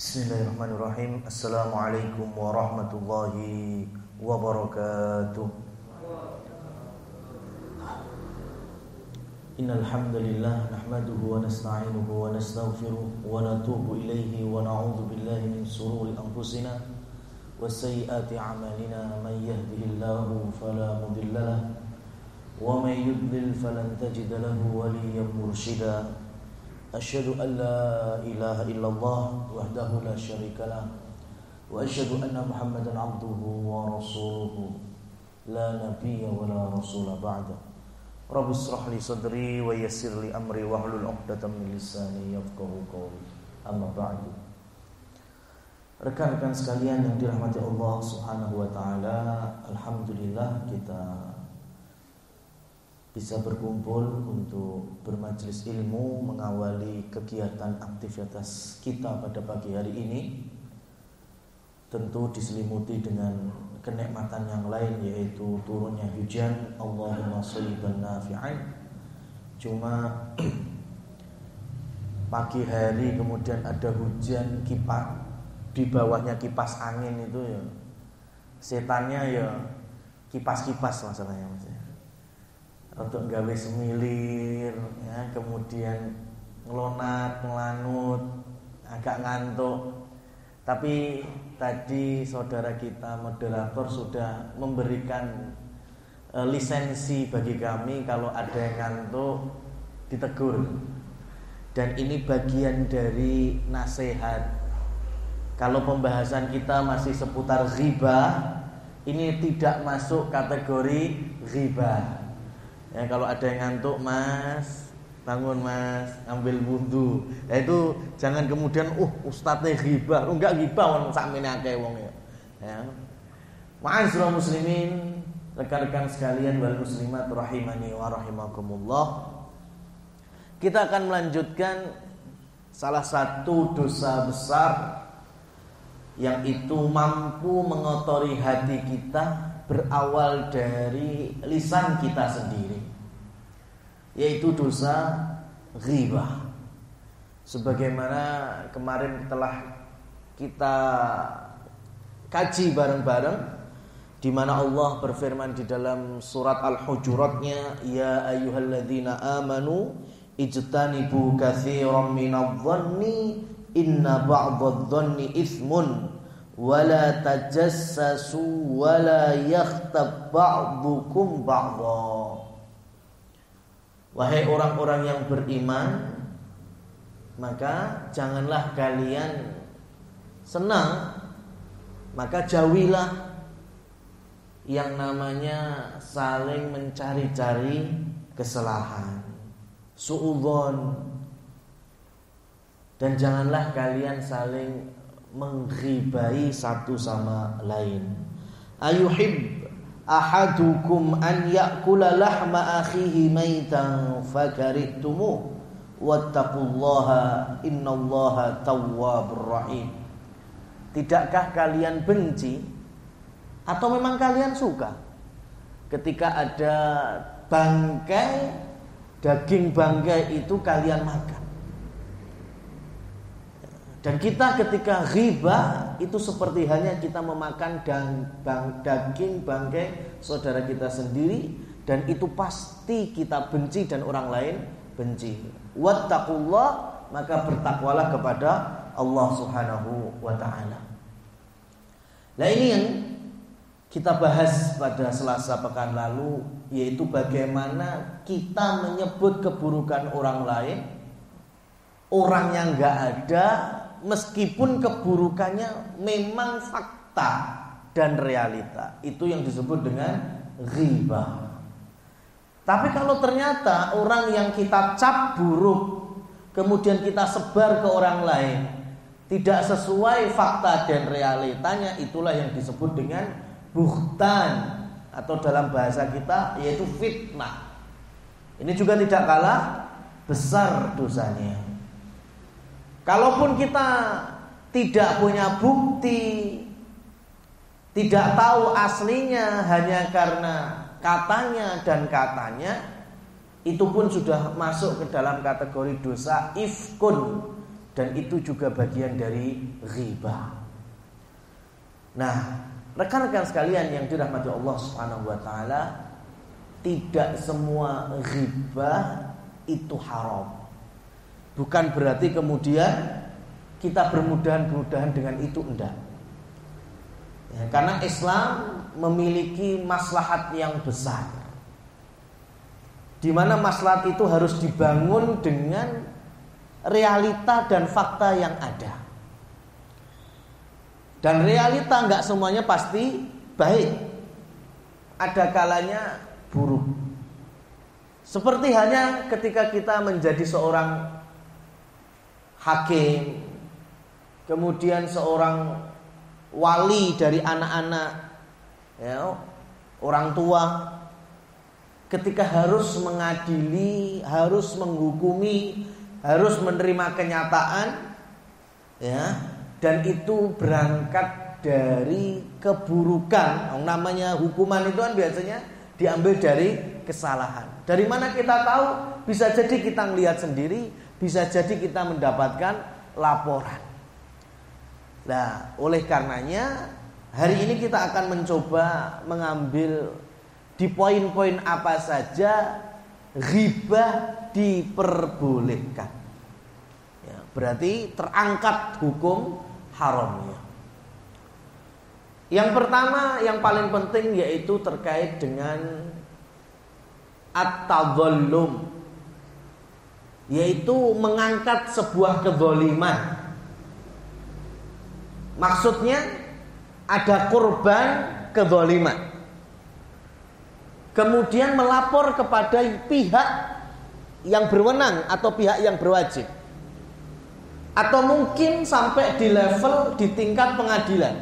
Bismillahirrahmanirrahim. Assalamualaikum warahmatullahi wabarakatuh. Innal hamdalillah nahmaduhu wa nasta'inuhu wa nastaghfiruh wa natubu ilaihi wa na'udzu billahi min shururi anfusina wa sayyiati a'malina. Man yahdihillahu fala mudilla lahu wa man yudlil falan tajida lahu waliyyan mursyida. Asyhadu an la ilaha illallah wahdahu la syarika lah wa asyhadu anna Muhammadan abduhu wa rasuluhu la nabiyya wa la rasula ba'da. Rabbi shrah li sadri wa yassir li amri wahlul 'uqdatam min lisani yafqahu qawli. Amma ba'du. Rekan-rekan sekalian yang dirahmati Allah Subhanahu wa taala, alhamdulillah kita bisa berkumpul untuk bermajelis ilmu, mengawali kegiatan aktivitas kita pada pagi hari ini. Tentu diselimuti dengan kenikmatan yang lain, yaitu turunnya hujan. Allahumma shayyiban nafi'an. Cuma pagi hari kemudian ada hujan, kipas di bawahnya kipas angin itu ya, setannya ya kipas-kipas masalahnya maksudnya. Untuk gawe semilir ya, kemudian ngelonat, ngelanut, agak ngantuk. Tapi tadi saudara kita moderator sudah memberikan lisensi bagi kami, kalau ada yang ngantuk ditegur. Dan ini bagian dari nasihat. Kalau pembahasan kita masih seputar ghibah, ini tidak masuk kategori ghibah. Ya, kalau ada yang ngantuk, mas, bangun mas, ambil wudhu. Ya itu jangan kemudian ustadznya ghibah. Enggak ghibah wong sakmene akeh wong ya. Ya. Ma'asyiral muslimin, rekan-rekan sekalian wal muslimat rahimani wa rahimakumullah. Kita akan melanjutkan salah satu dosa besar yang itu mampu mengotori hati kita, berawal dari lisan kita sendiri, yaitu dosa ghibah. Sebagaimana kemarin telah kita kaji bareng-bareng, di mana Allah berfirman di dalam surat Al-Hujuratnya, ya ayyuhalladzina amanu ijtanibu katsiran minadh-dhanni inna ba'dadh-dhanni itsmun wala tajassasu wala yakhtab ba'dukum ba'dha. Wahai orang-orang yang beriman, maka janganlah kalian senang, maka jauhilah yang namanya saling mencari-cari kesalahan, suudzon. Dan janganlah kalian saling mengghibai satu sama lain. Ayuhib ahadukum an ya'kula lahma akhihi maitan fakarihtumu wattaqullaha innallaha tawwabur rahim. Tidakkah kalian benci atau memang kalian suka ketika ada bangkai, daging bangkai itu kalian makan? Dan kita ketika ghibah itu seperti halnya kita memakan daging bangkai saudara kita sendiri, dan itu pasti kita benci dan orang lain benci. Wattaqullah, maka bertakwalah kepada Allah Subhanahu wa taala. Nah, ini yang kita bahas pada Selasa pekan lalu, yaitu bagaimana kita menyebut keburukan orang lain, orang yang enggak ada, meskipun keburukannya memang fakta dan realita. Itu yang disebut dengan ghibah. Tapi kalau ternyata orang yang kita cap buruk, kemudian kita sebar ke orang lain, tidak sesuai fakta dan realitanya, itulah yang disebut dengan buhtan, atau dalam bahasa kita yaitu fitnah. Ini juga tidak kalah besar dosanya. Kalaupun kita tidak punya bukti, tidak tahu aslinya, hanya karena katanya dan katanya, itu pun sudah masuk ke dalam kategori dosa ifkun, dan itu juga bagian dari ghibah. Nah, rekan-rekan sekalian yang dirahmati Allah Subhanahu wa taala, tidak semua ghibah itu haram. Bukan berarti kemudian kita bermudahan-mudahan dengan itu, enggak. Ya, karena Islam memiliki maslahat yang besar, di mana maslahat itu harus dibangun dengan realita dan fakta yang ada. Dan realita enggak semuanya pasti baik, ada kalanya buruk. Seperti hanya ketika kita menjadi seorang hakim, kemudian seorang wali dari anak-anak, ya, orang tua, ketika harus mengadili, harus menghukumi, harus menerima kenyataan, ya, dan itu berangkat dari keburukan. Namanya hukuman itu kan biasanya diambil dari kesalahan. Dari mana kita tahu? Bisa jadi kita melihat sendiri, bisa jadi kita mendapatkan laporan. Nah, oleh karenanya hari ini kita akan mencoba mengambil di poin-poin apa saja ghibah diperbolehkan. Ya, berarti terangkat hukum haramnya. Yang pertama, yang paling penting yaitu terkait dengan at-tadhallum, yaitu mengangkat sebuah kezaliman. Maksudnya ada korban kezaliman, kemudian melapor kepada pihak yang berwenang atau pihak yang berwajib, atau mungkin sampai di level di tingkat pengadilan.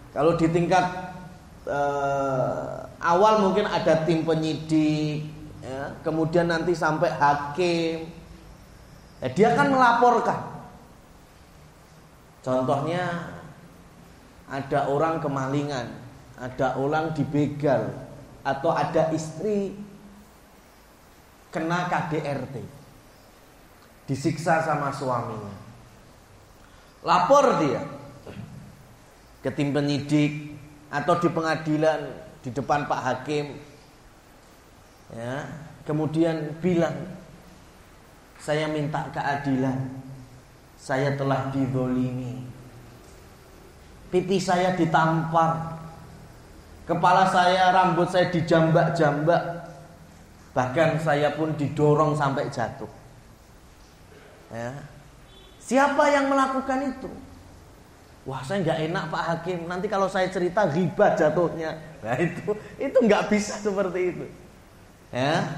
Kalau di tingkat awal mungkin ada tim penyidik, ya, kemudian nanti sampai hakim, ya, dia akan melaporkan. Contohnya ada orang kemalingan, ada orang dibegal, atau ada istri kena KDRT, disiksa sama suaminya. Lapor dia ke tim penyidik atau di pengadilan di depan Pak Hakim, ya, kemudian bilang, saya minta keadilan, saya telah dizalimi, pipi saya ditampar, kepala saya, rambut saya dijambak-jambak, bahkan saya pun didorong sampai jatuh. Ya. Siapa yang melakukan itu? Wah, saya nggak enak Pak Hakim, nanti kalau saya cerita ghibah jatuhnya. Nah, itu nggak bisa seperti itu. Ya,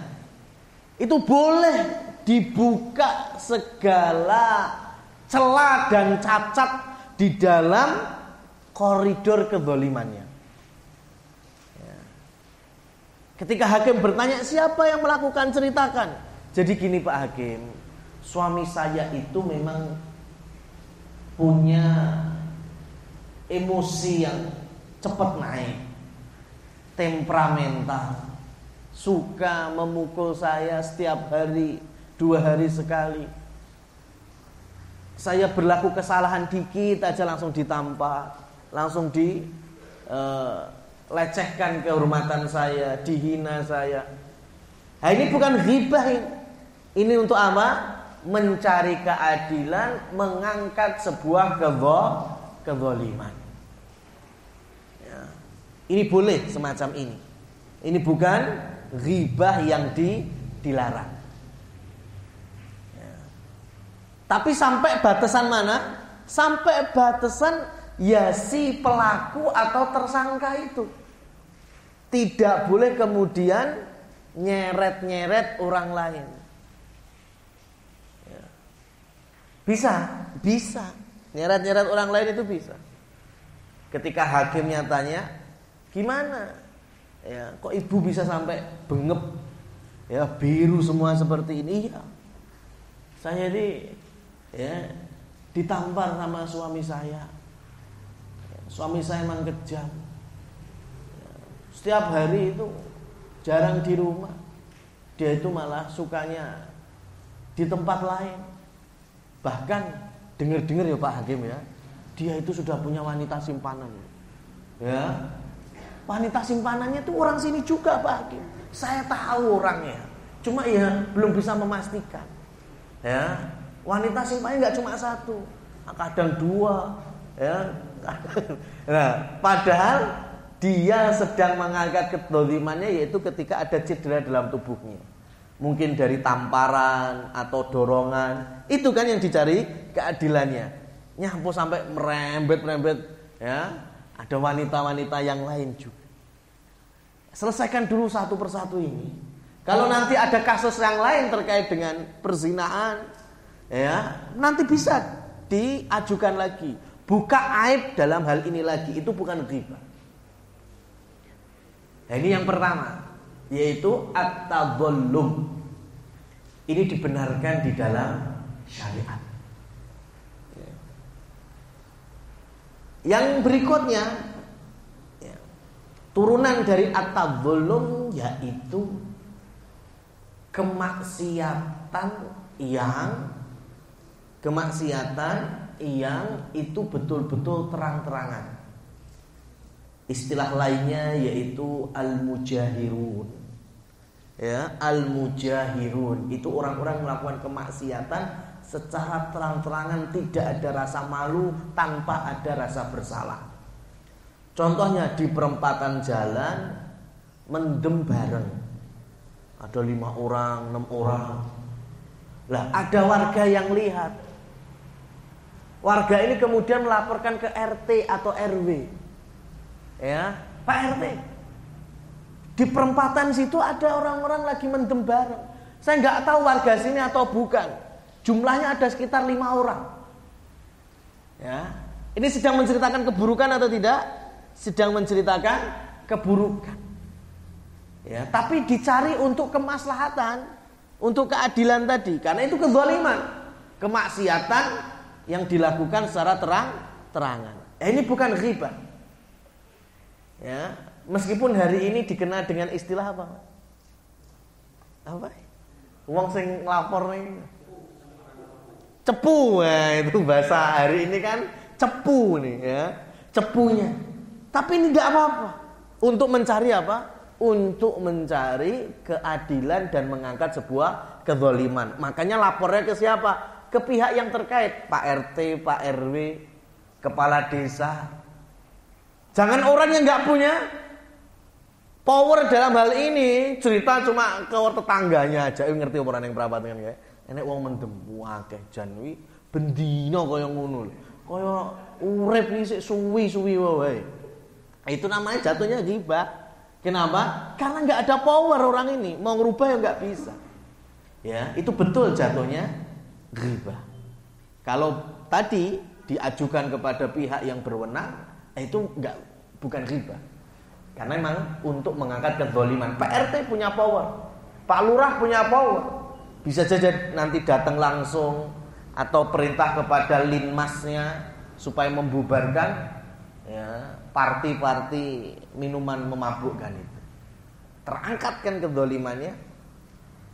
itu boleh dibuka segala celah dan cacat di dalam koridor kezalimannya. Ya. Ketika hakim bertanya siapa yang melakukan, ceritakan. Jadi gini Pak Hakim, suami saya itu memang punya emosi yang cepat naik, temperamental, suka memukul saya setiap hari, 2 hari sekali. Saya berlaku kesalahan dikit aja langsung ditampar, langsung lecehkan kehormatan saya, dihina saya. Nah, ini bukan ghibah ini. Ini untuk apa? Mencari keadilan, mengangkat sebuah kezaliman. Ini boleh semacam ini. Ini bukan ghibah yang dilarang. Ya. Tapi sampai batasan mana? Sampai batasan ya si pelaku atau tersangka itu. Tidak boleh kemudian nyeret-nyeret orang lain. Ya. Bisa. Nyeret-nyeret orang lain itu bisa. Ketika hakimnya tanya, gimana? Ya, kok ibu bisa sampai bengep, ya biru semua seperti ini? Ya, saya ini ya ditampar sama suami saya. Ya, suami saya memang kejam. Ya, setiap hari itu jarang di rumah. Dia itu malah sukanya di tempat lain. Bahkan dengar-dengar ya Pak Hakim ya, dia itu sudah punya wanita simpanan. Ya, wanita simpanannya itu orang sini juga Pak Hakim. Saya tahu orangnya, cuma ya belum bisa memastikan. Ya, wanita simpanannya nggak cuma satu, kadang dua. Ya, nah, padahal dia sedang mengangkat kedolimannya, yaitu ketika ada cedera dalam tubuhnya. Mungkin dari tamparan atau dorongan. Itu kan yang dicari keadilannya. Nyampu sampai merembet-merembet ya. Ada wanita-wanita yang lain juga. Selesaikan dulu satu persatu ini. Kalau nanti ada kasus yang lain terkait dengan perzinahan ya, nanti bisa diajukan lagi. Buka aib dalam hal ini lagi. Itu bukan ghibah. Nah, ini yang pertama, yaitu at-tadhallum. Ini dibenarkan di dalam syariat. Yang berikutnya, turunan dari at-tadhallum yaitu kemaksiatan yang itu betul-betul terang-terangan. Istilah lainnya yaitu al-mujahirun. Ya, al-mujahirun itu orang-orang melakukan kemaksiatan secara terang-terangan, tidak ada rasa malu, tanpa ada rasa bersalah. Contohnya di perempatan jalan mendem bareng. Ada 5 orang, 6 orang. Lah, ada warga yang lihat. Warga ini kemudian melaporkan ke RT atau RW. Ya, Pak RT, di perempatan situ ada orang-orang lagi mendem bareng. Saya nggak tahu warga sini atau bukan. Jumlahnya ada sekitar 5 orang. Ya, ini sedang menceritakan keburukan atau tidak? Sedang menceritakan keburukan. Ya, tapi dicari untuk kemaslahatan, untuk keadilan tadi. Karena itu kezaliman, kemaksiatan yang dilakukan secara terang-terangan. Ini bukan ghibah. Ya, meskipun hari ini dikenal dengan istilah apa? Apa? Wong sing nglapor nih. Cepu, nah, itu bahasa hari ini kan cepu nih ya, cepunya. Tapi ini tidak apa-apa. Untuk mencari apa? Untuk mencari keadilan dan mengangkat sebuah kezaliman. Makanya lapornya ke siapa? Ke pihak yang terkait, Pak RT, Pak RW, kepala desa. Jangan orang yang nggak punya power dalam hal ini cerita cuma ke tetangganya aja. Ngerti orang yang perabat kan kayak enek wong mendem akeh jan wi bendina kaya ngono. Kaya urip iki suwi-suwi wae. Itu namanya jatuhnya ghibah. Kenapa? Karena nggak ada power orang ini, mau ngerubah ya nggak bisa. Ya, itu betul jatuhnya ghibah. Kalau tadi diajukan kepada pihak yang berwenang, itu bukan ghibah. Karena memang untuk mengangkat kezaliman. Pak RT punya power, Pak Lurah punya power. Bisa saja nanti datang langsung atau perintah kepada linmasnya supaya membubarkan ya, parti-parti minuman memabukkan itu. Terangkatkan kezalimannya.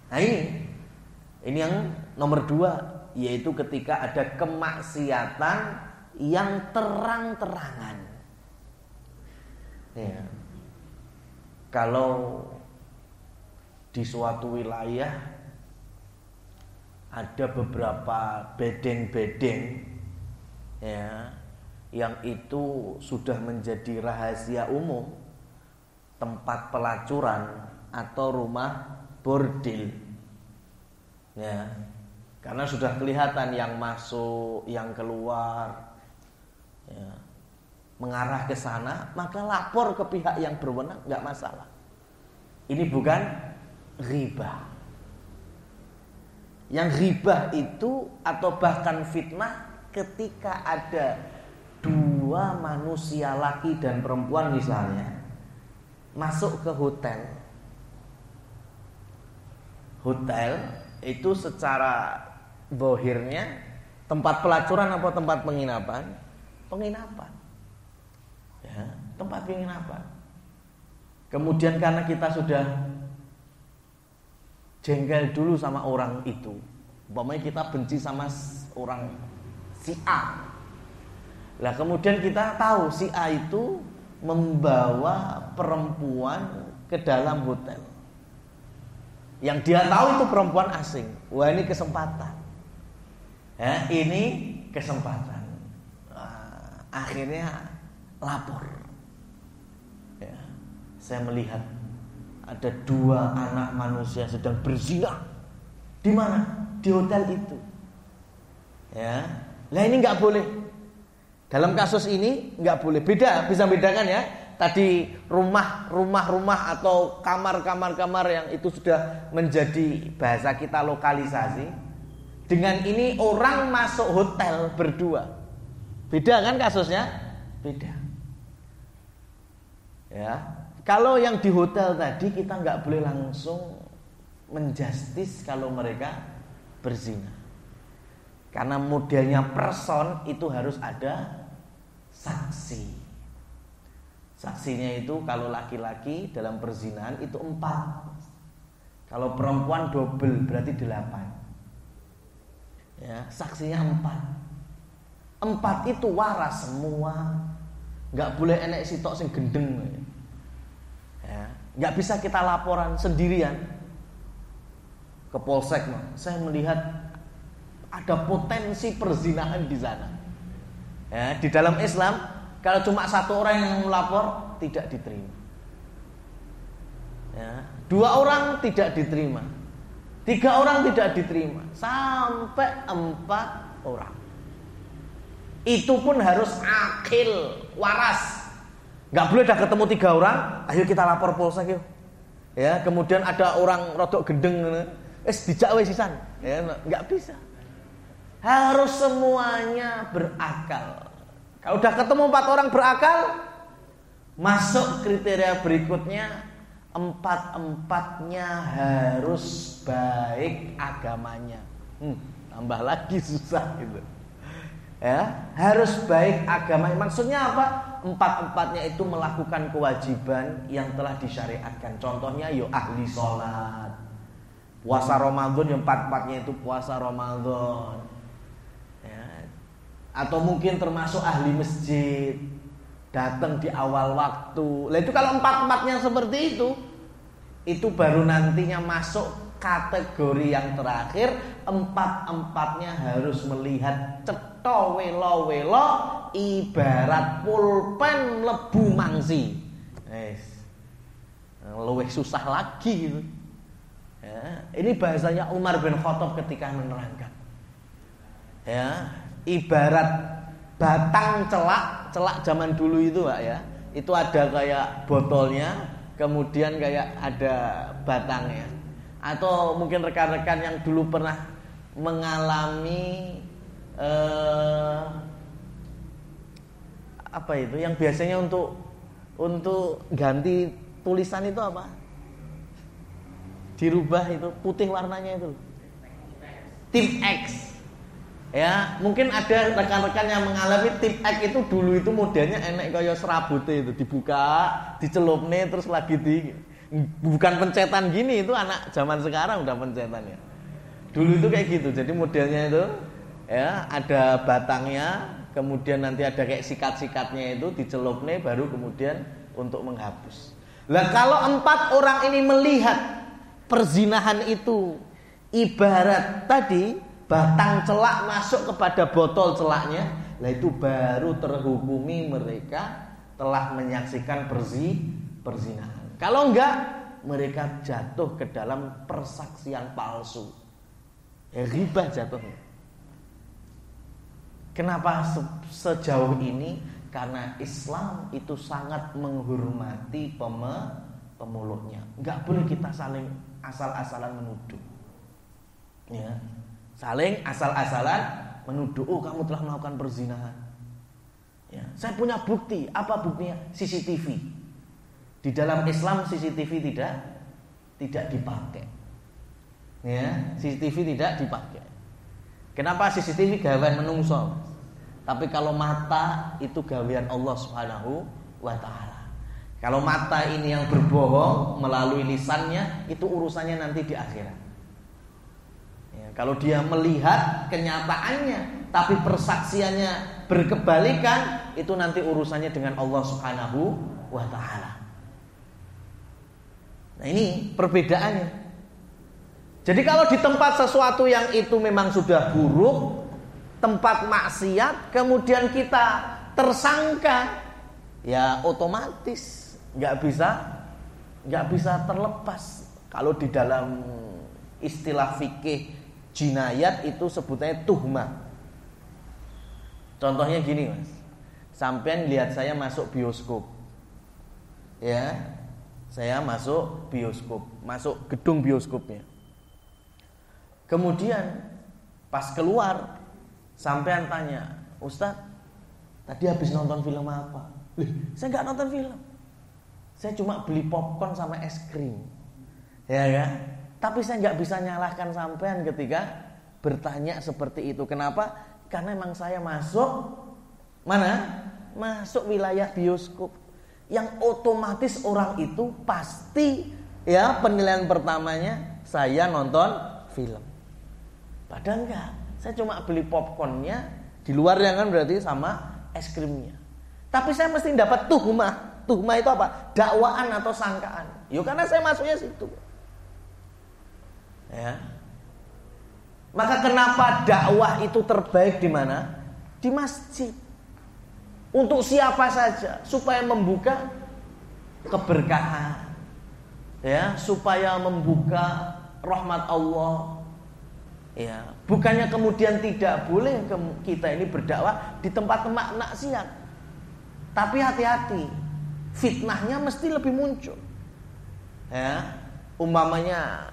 Nah ini yang nomor 2, yaitu ketika ada kemaksiatan yang terang-terangan. Ya. Kalau di suatu wilayah ada beberapa bedeng-bedeng ya, yang itu sudah menjadi rahasia umum, tempat pelacuran atau rumah bordil ya, karena sudah kelihatan yang masuk, yang keluar ya, mengarah ke sana, maka lapor ke pihak yang berwenang, nggak masalah. Ini bukan ghibah. Yang ghibah itu atau bahkan fitnah ketika ada 2 manusia laki dan perempuan misalnya masuk ke hotel. Hotel itu secara zahirnya tempat pelacuran atau tempat penginapan? Penginapan. Ya, tempat penginapan. Kemudian karena kita sudah jengkel dulu sama orang itu, Umpamanya kita benci sama orang si A. Lah kemudian kita tahu si A itu membawa perempuan ke dalam hotel. Yang dia tahu itu perempuan asing. Wah, ini kesempatan. Ini kesempatan. Akhirnya lapor. Ya, saya melihat ada 2 anak manusia sedang berzina. Di mana? Di hotel itu. Ya, lah ini nggak boleh. Dalam kasus ini nggak boleh. Beda, bisa bedakan ya. Tadi rumah atau kamar yang itu sudah menjadi bahasa kita lokalisasi. Dengan ini orang masuk hotel berdua. Beda kan kasusnya? Beda. Ya, kalau yang di hotel tadi kita nggak boleh langsung menjustis kalau mereka berzina. Karena modelnya person itu harus ada saksi. Saksinya itu kalau laki-laki dalam perzinahan itu 4. Kalau perempuan double berarti 8. Ya, saksinya 4. 4 itu waras semua. Enggak boleh enek sitok sing gendeng. Ya, enggak bisa kita laporan sendirian ke polsek. Saya melihat ada potensi perzinahan di sana. Ya, di dalam Islam kalau cuma 1 orang yang melapor tidak diterima. Ya, 2 orang tidak diterima, 3 orang tidak diterima, sampai 4 orang. Itu pun harus akil, waras. Gak boleh dah ketemu 3 orang, ayo kita lapor polsek yuk. Ya, kemudian ada orang rodok gendeng, dijak wis sisan. Ya, nggak bisa. Harus semuanya berakal. Kalau udah ketemu 4 orang berakal, masuk kriteria berikutnya, 4-4-nya harus baik agamanya. Tambah lagi susah gitu. Ya, harus baik agamanya. Maksudnya apa? 4-4-nya itu melakukan kewajiban yang telah disyariatkan. Contohnya yo ahli sholat, puasa Ramadan yang 4-4-nya itu puasa Ramadan. Atau mungkin termasuk ahli masjid, datang di awal waktu. Lah itu kalau 4-4-nya seperti itu baru nantinya masuk kategori yang terakhir. 4-4-nya harus melihat cetha welo-welo ibarat pulpen lebu mangsi. Luwih susah lagi gitu. Ya, ini bahasanya Umar bin Khattab ketika menerangkan. Ya, ibarat batang celak zaman dulu itu Pak ya. Itu ada kayak botolnya, kemudian kayak ada batangnya. Atau mungkin rekan-rekan yang dulu pernah mengalami apa itu yang biasanya untuk ganti tulisan itu apa? Dirubah itu putih warnanya itu. Tip X. Ya, mungkin ada rekan-rekan yang mengalami tip X itu dulu itu modelnya enek kaya serabute itu dibuka, dicelupne terus lagi bukan pencetan gini, itu anak zaman sekarang udah pencetan ya. Dulu itu kayak gitu. Jadi modelnya itu ya ada batangnya, kemudian nanti ada kayak sikat-sikatnya itu dicelupne baru kemudian untuk menghapus. Lah kalau 4 orang ini melihat perzinahan itu ibarat tadi batang celak masuk kepada botol celaknya, lah itu baru terhukumi mereka telah menyaksikan perzinahan. Kalau enggak, mereka jatuh ke dalam persaksian palsu. Riba jatuhnya. Kenapa sejauh ini? Karena Islam itu sangat menghormati pemulungnya. Enggak boleh kita saling asal-asalan menuduh. Ya. Saling asal-asalan menuduh, oh kamu telah melakukan perzinahan. Ya, saya punya bukti. Apa buktinya? CCTV. Di dalam Islam CCTV tidak dipakai. Ya, CCTV tidak dipakai. Kenapa? CCTV gawean menungso. Tapi kalau mata itu gawean Allah Subhanahu wa taala. Kalau mata ini yang berbohong melalui lisannya, itu urusannya nanti di akhirat. Kalau dia melihat kenyataannya tapi persaksiannya berkebalikan, itu nanti urusannya dengan Allah Subhanahu wa taala. Nah, ini perbedaannya. Jadi kalau di tempat sesuatu yang itu memang sudah buruk, tempat maksiat, kemudian kita tersangka, ya otomatis nggak bisa terlepas. Kalau di dalam istilah fikih jinayat itu sebutnya tuhmah. Contohnya gini, Mas. Sampean lihat saya masuk bioskop. Ya. Saya masuk bioskop, masuk gedung bioskopnya. Kemudian pas keluar, sampean tanya, "Ustaz, tadi habis nonton film apa?" Saya nggak nonton film. Saya cuma beli popcorn sama es krim. Ya kan? Tapi saya nggak bisa nyalahkan sampean ketika bertanya seperti itu. Kenapa? Karena memang saya masuk mana? Masuk wilayah bioskop. Yang otomatis orang itu pasti, ya, penilaian pertamanya saya nonton film. Padahal enggak. Saya cuma beli popcornnya, di luar yang kan berarti sama es krimnya. Tapi saya mesti dapat tuhmah. Tuhmah itu apa? Dakwaan atau sangkaan. Yo karena saya masuknya situ. Ya. Maka kenapa dakwah itu terbaik di mana? Di masjid. Untuk siapa saja, supaya membuka keberkahan. Ya, supaya membuka rahmat Allah. Ya, bukannya kemudian tidak boleh kita ini berdakwah di tempat-tempat maksiat. Tapi hati-hati, fitnahnya mesti lebih muncul. Ya, umpamanya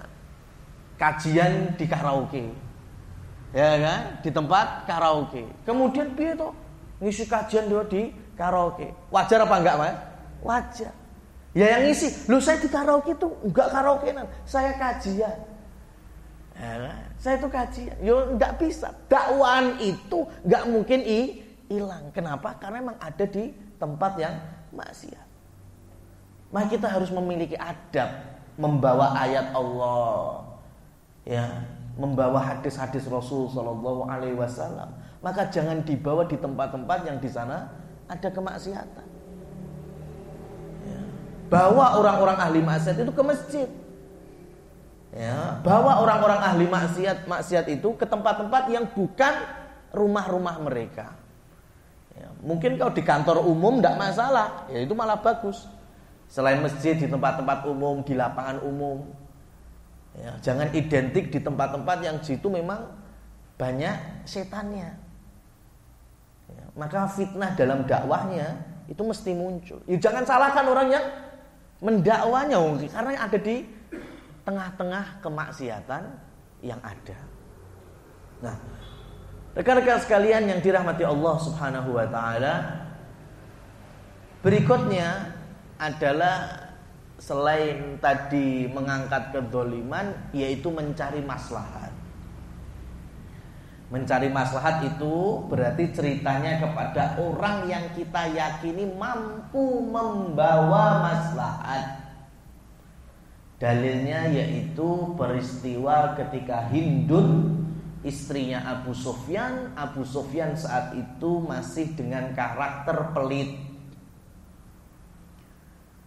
kajian di karaoke, ya kan, di tempat karaoke. Kemudian piye toh ngisi kajian di karaoke? Wajar apa enggak, Mas? Wajar. Ya yang ngisi, lu saya di karaoke itu enggak karaokean, saya kajian. Ya kan? Saya itu kajian. Yo enggak bisa. Dakwaan itu enggak mungkin hilang. Kenapa? Karena memang ada di tempat yang maksiat. Maka kita harus memiliki adab membawa ayat Allah, ya, membawa hadis-hadis Rasul Sallallahu Alaihi Wasallam. Maka jangan dibawa di tempat-tempat yang di sana ada kemaksiatan. Ya. Bawa orang-orang ahli maksiat itu ke masjid. Ya. Bawa orang-orang ahli maksiat itu ke tempat-tempat yang bukan rumah-rumah mereka. Ya. Mungkin kalau di kantor umum tidak masalah, ya itu malah bagus. Selain masjid, di tempat-tempat umum, di lapangan umum. Ya, jangan identik di tempat-tempat yang situ memang banyak setannya. Ya, maka fitnah dalam dakwahnya itu mesti muncul. Ya, jangan salahkan orang yang mendakwanya, karena ada di tengah-tengah kemaksiatan yang ada. Nah, rekan-rekan sekalian yang dirahmati Allah Subhanahu wa taala, berikutnya adalah selain tadi mengangkat kedzaliman, yaitu mencari maslahat. Mencari maslahat itu berarti ceritanya kepada orang yang kita yakini mampu membawa maslahat. Dalilnya yaitu peristiwa ketika Hindun, istrinya Abu Sufyan. Abu Sufyan saat itu masih dengan karakter pelit.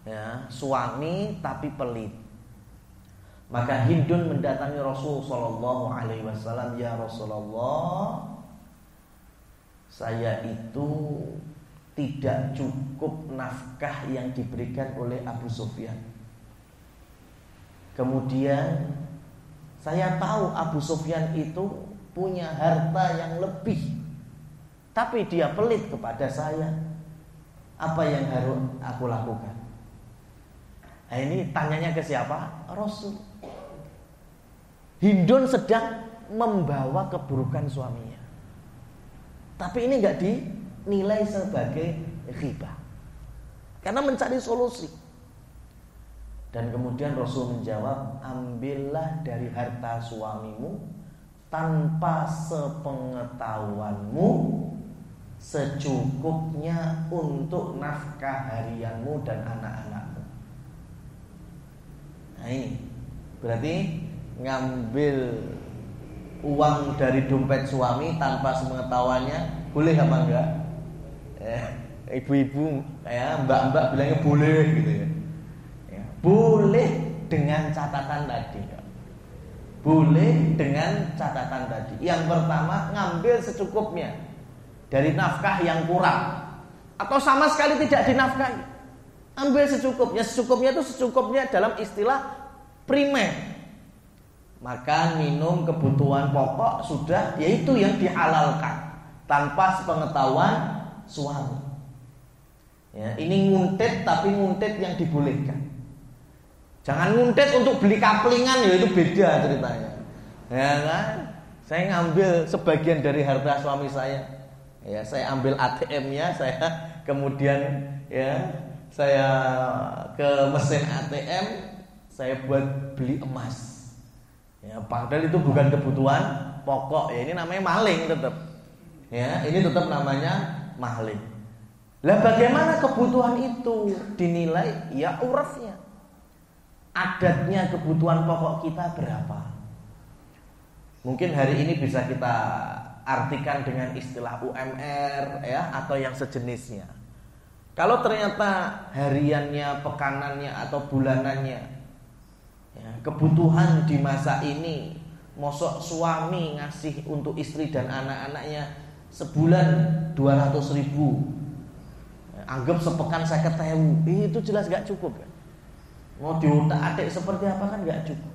Ya, suami tapi pelit. Maka Hindun mendatangi Rasul Sallallahu Alaihi Wasallam, "Ya Rasulullah, saya itu tidak cukup nafkah yang diberikan oleh Abu Sufyan. Kemudian saya tahu Abu Sufyan itu punya harta yang lebih, tapi dia pelit kepada saya. Apa yang harus aku lakukan?" Nah, ini tanyanya ke siapa? Rasul. Hindun sedang membawa keburukan suaminya, tapi ini enggak dinilai sebagai ghibah, karena mencari solusi. Dan kemudian Rasul menjawab, "Ambillah dari harta suamimu tanpa sepengetahuanmu, secukupnya untuk nafkah harianmu dan anak-anakmu." Nah, ini berarti ngambil uang dari dompet suami tanpa sepengetahuannya, boleh apa enggak? Ibu-ibu, mbak-mbak bilangnya boleh gitu ya. Boleh dengan catatan tadi. Boleh dengan catatan tadi. Yang pertama, ngambil secukupnya dari nafkah yang kurang atau sama sekali tidak dinafkahi. Ambil secukupnya. Secukupnya itu secukupnya dalam istilah primer. Makan, minum, kebutuhan pokok sudah, yaitu yang dihalalkan tanpa sepengetahuan suami. Ya, ini nguntit tapi nguntit yang dibolehkan. Jangan nguntit untuk beli kaplingan, ya itu beda ceritanya. Ya kan? Saya ngambil sebagian dari harta suami saya. Ya, saya ambil ATM-nya, saya kemudian saya ke mesin ATM, saya buat beli emas. Ya, padahal itu bukan kebutuhan pokok. Ya, ini namanya maling tetap. Ya, ini tetap namanya maling. Lah bagaimana kebutuhan itu dinilai? Ya urafnya. Adatnya kebutuhan pokok kita berapa? Mungkin hari ini bisa kita artikan dengan istilah UMR ya, atau yang sejenisnya. Kalau ternyata hariannya, pekanannya atau bulanannya ya, kebutuhan di masa ini, mosok suami ngasih untuk istri dan anak-anaknya sebulan 200.000, anggap sepekan 50.000, itu jelas gak cukup ya. Mau diutak-atik seperti apa kan gak cukup.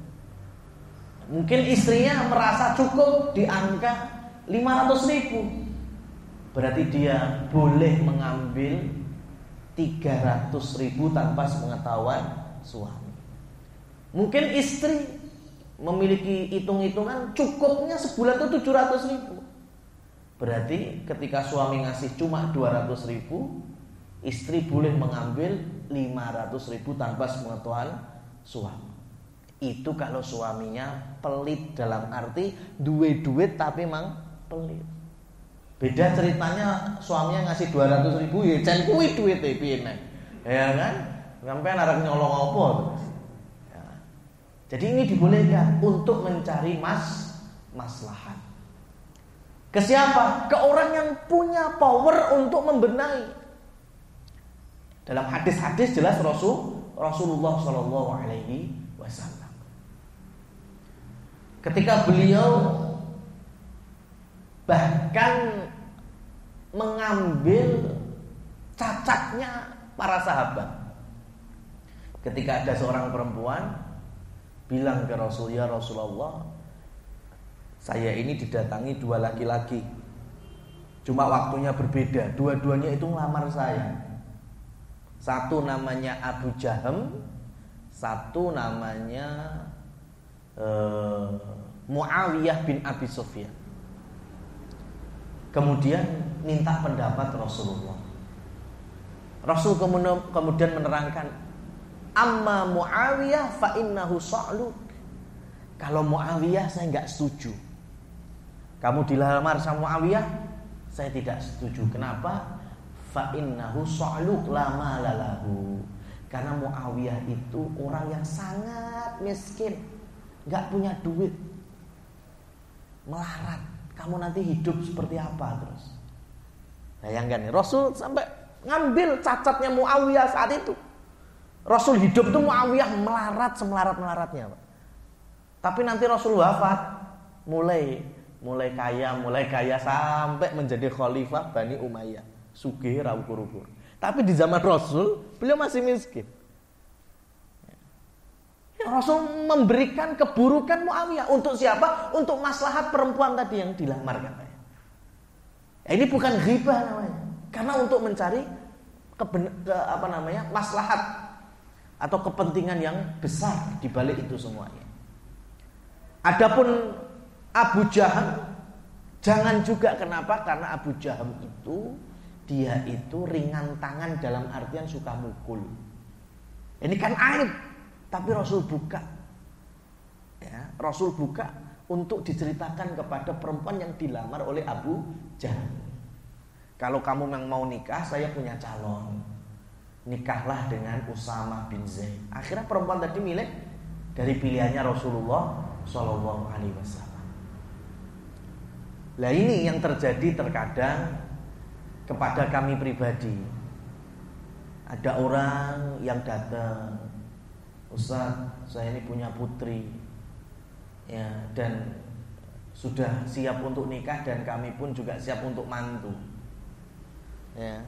Mungkin istrinya merasa cukup di angka 500.000, berarti dia boleh mengambil 300.000 tanpa sepengetahuan suami. Mungkin istri memiliki hitung-hitungan cukupnya sebulan itu 700.000, berarti ketika suami ngasih cuma 200.000, istri boleh mengambil 500.000 tanpa sepengetahuan suami. Itu kalau suaminya pelit, dalam arti duit tapi mang pelit. Beda ceritanya suaminya ngasih 200.000, ya cen kuwi duit piye nek. Ya kan? Sampeyan arep nyolong apa terus. Ya. Jadi ini dibolehkan untuk mencari maslahat. Ke siapa? Ke orang yang punya power untuk membenahi. Dalam hadis-hadis jelas Rasulullah Shallallahu Alaihi Wasallam, ketika beliau bahkan mengambil cacatnya para sahabat. Ketika ada seorang perempuan bilang ke Rasul, ya Rasulullah, saya ini didatangi 2 laki-laki, cuma waktunya berbeda, dua-duanya itu ngelamar saya. Satu namanya Abu Jaham, satu namanya Muawiyah bin Abi Sufyan. Kemudian minta pendapat Rasulullah. Rasul kemudian menerangkan, amma Muawiyah fa innahu sa'luk. Kalau Muawiyah saya enggak setuju. Kamu dilamar sama Muawiyah, saya tidak setuju. Kenapa? Fa innahu sa'luk la malalahu. Karena Muawiyah itu orang yang sangat miskin, enggak punya duit, melarat. Kamu nanti hidup seperti apa terus? Bayangkan nih, Rasul sampai ngambil cacatnya Muawiyah saat itu. Rasul hidup tuh Muawiyah melarat semelarat-melaratnya, Pak. Tapi nanti Rasul wafat, mulai kaya sampai menjadi khalifah Bani Umayyah, sugih ra ukur-ukur. Tapi di zaman Rasul beliau masih miskin. Rasul memberikan keburukan Muawiyah untuk siapa? Untuk maslahat perempuan tadi yang dilamar katanya. Ini bukan ghibah namanya, karena untuk mencari maslahat atau kepentingan yang besar di balik itu semuanya. Adapun Abu Jaham, jangan juga, kenapa? Karena Abu Jaham itu dia itu ringan tangan dalam artian suka mukul. Ini kan aib, tapi Rasul buka. Ya, Rasul buka untuk diceritakan kepada perempuan yang dilamar oleh Abu Jahal. Kalau kamu memang mau nikah, saya punya calon. Nikahlah dengan Usamah bin Zaid. Akhirnya perempuan tadi milik dari pilihannya Rasulullah Shallallahu Alaihi Wasallam. Lah ini yang terjadi terkadang kepada kami pribadi. Ada orang yang datang, Ustaz, saya ini punya putri, ya, dan sudah siap untuk nikah dan kami pun juga siap untuk mantu. Ya.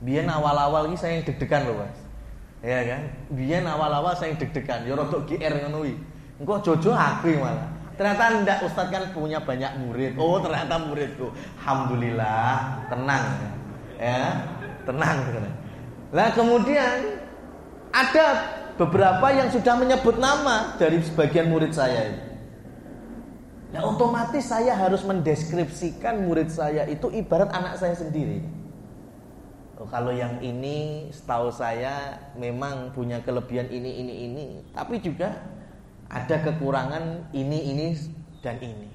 Biyen awal-awal ini saya yang deg-degan loh, Mas. Ya kan? Biyen awal-awal saya yang deg-degan, ya rodok GR ngono iki. Engko jojo aku malah. Ternyata ndak, Ustaz kan punya banyak murid. Oh, ternyata muridku. Alhamdulillah, tenang. Ya, tenang. Lah kemudian ada beberapa yang sudah menyebut nama dari sebagian murid saya itu. Nah, otomatis saya harus mendeskripsikan murid saya itu ibarat anak saya sendiri. Oh, kalau yang ini setahu saya memang punya kelebihan ini, tapi juga ada kekurangan ini dan ini.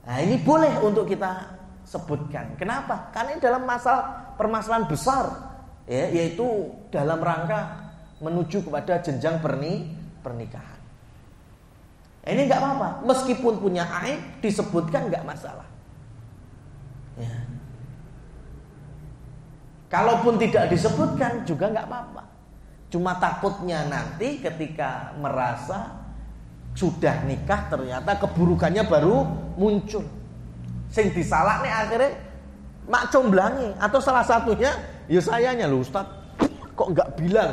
Nah, ini boleh untuk kita sebutkan. Kenapa? Karena ini dalam permasalahan besar, ya, yaitu dalam rangka menuju kepada jenjang pernikahan. Ini nggak apa-apa, meskipun punya aib disebutkan nggak masalah. Ya. Kalaupun tidak disebutkan juga nggak apa-apa. Cuma takutnya nanti ketika merasa sudah nikah ternyata keburukannya baru muncul. Sing disalahne akhirnya mak comblangi, atau salah satunya ya sayanya lho Ustaz, kok nggak bilang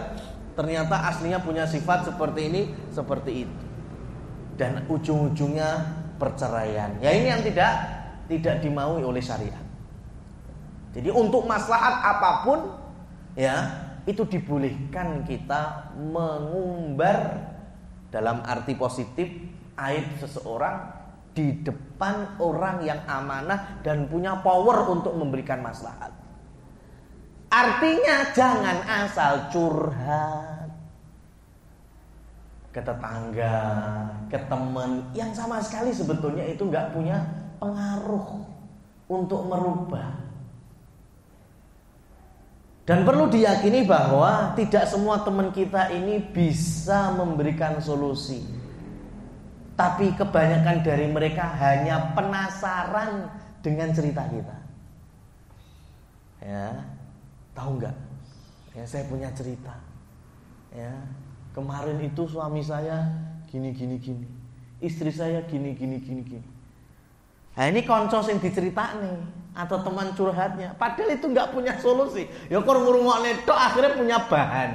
ternyata aslinya punya sifat seperti ini, seperti itu. Dan ujung-ujungnya perceraian. Ya ini yang tidak dimaui oleh syariat. Jadi untuk maslahat apapun, ya, itu dibolehkan kita mengumbar dalam arti positif aib seseorang di depan orang yang amanah dan punya power untuk memberikan maslahat. Artinya jangan asal curhat ke tetangga, ke teman yang sama sekali sebetulnya itu nggak punya pengaruh untuk merubah. Dan perlu diyakini bahwa tidak semua teman kita ini bisa memberikan solusi. Tapi kebanyakan dari mereka hanya penasaran dengan cerita kita. Ya, tahu nggak? Ya, saya punya cerita. Ya, kemarin itu suami saya gini. Istri saya gini. Nah, ini konco sing diceritakne atau teman curhatnya, padahal itu nggak punya solusi. Ya kok ngurungokne tok akhirnya punya bahan.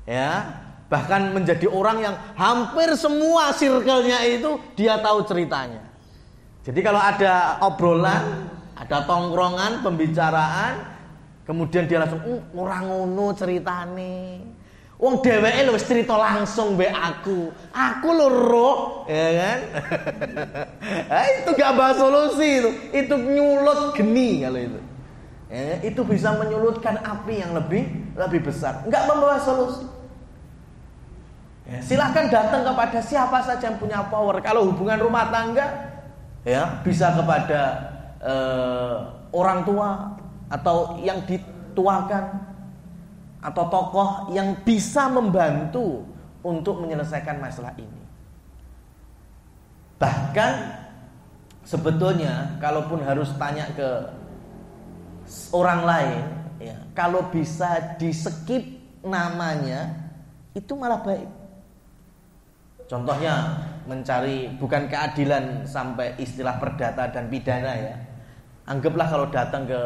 Ya, bahkan menjadi orang yang hampir semua circle-nya itu dia tahu ceritanya. Jadi kalau ada obrolan, ada tongkrongan, pembicaraan, kemudian dia langsung ora ngono ceritane. Wong dheweke lho wis cerita langsung mbek aku. Aku lho roh, ya kan? Itu gak bahas solusi itu. Itu nyulut geni kalau itu. Ya, itu bisa menyulutkan api yang lebih besar. Enggak membawa solusi. Ya, silahkan datang kepada siapa saja yang punya power. Kalau hubungan rumah tangga, ya bisa kepada orang tua atau yang dituakan, atau tokoh yang bisa membantu untuk menyelesaikan masalah ini. Bahkan sebetulnya kalaupun harus tanya ke orang lain, ya, kalau bisa di-skip namanya itu malah baik. Contohnya mencari bukan keadilan sampai istilah perdata dan pidana, ya. Anggaplah kalau datang ke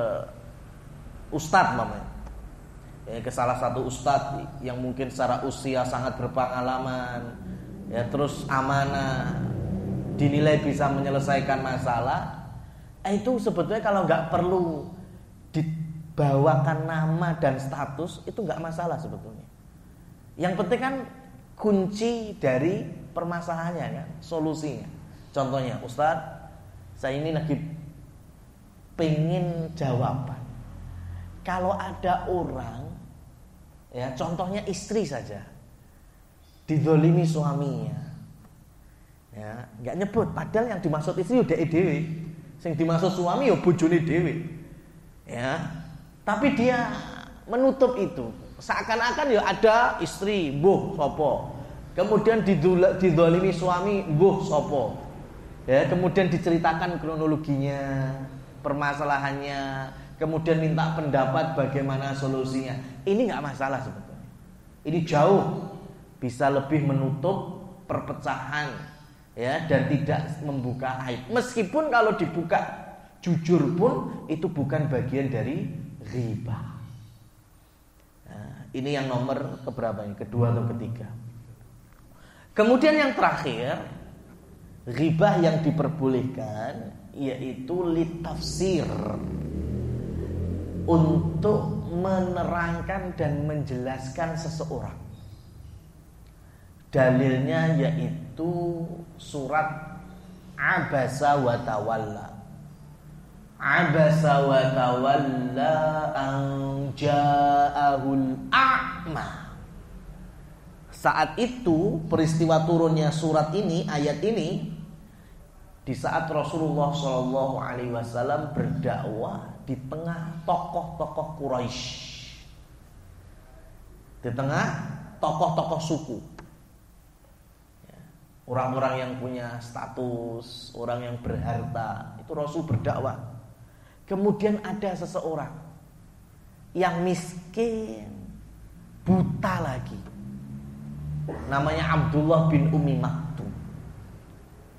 ustadz mamanya, ya, ke salah satu ustadz yang mungkin secara usia sangat berpengalaman, ya, terus amanah, dinilai bisa menyelesaikan masalah, itu sebetulnya kalau nggak perlu dibawakan nama dan status itu nggak masalah sebetulnya. Yang penting kan kunci dari permasalahannya kan, solusinya. Contohnya, Ustadz, saya ini lagi pengen jawaban. Kalau ada orang, ya contohnya istri saja, dizolimi suaminya, ya nggak nyebut, padahal yang dimaksud istri udah dewe, sing dimaksud suami ya bojone dewe, ya, tapi dia menutup itu, seakan-akan ya ada istri, mbuh sopo, kemudian dizolimi suami, mbuh sopo, Ya, kemudian diceritakan kronologinya, permasalahannya, kemudian minta pendapat bagaimana solusinya. Ini nggak masalah sebetulnya. Ini jauh bisa lebih menutup perpecahan, ya, dan tidak membuka aib. Meskipun kalau dibuka jujur pun itu bukan bagian dari ghibah. Nah, ini yang nomor keberapa ini? Kedua atau ketiga? Kemudian yang terakhir, ghibah yang diperbolehkan yaitu litafsir, untuk menerangkan dan menjelaskan seseorang. Dalilnya yaitu surat Abasa wa Tawalla. Abasa wa Tawalla an ja'ahul a'ma. Saat itu peristiwa turunnya surat ini, ayat ini, di saat Rasulullah SAW berdakwah di tengah tokoh-tokoh Quraisy, di tengah tokoh-tokoh suku, orang-orang yang punya status, orang yang berharta, itu Rasul berdakwah. Kemudian ada seseorang yang miskin, buta lagi, namanya Abdullah bin Ummi Maktum.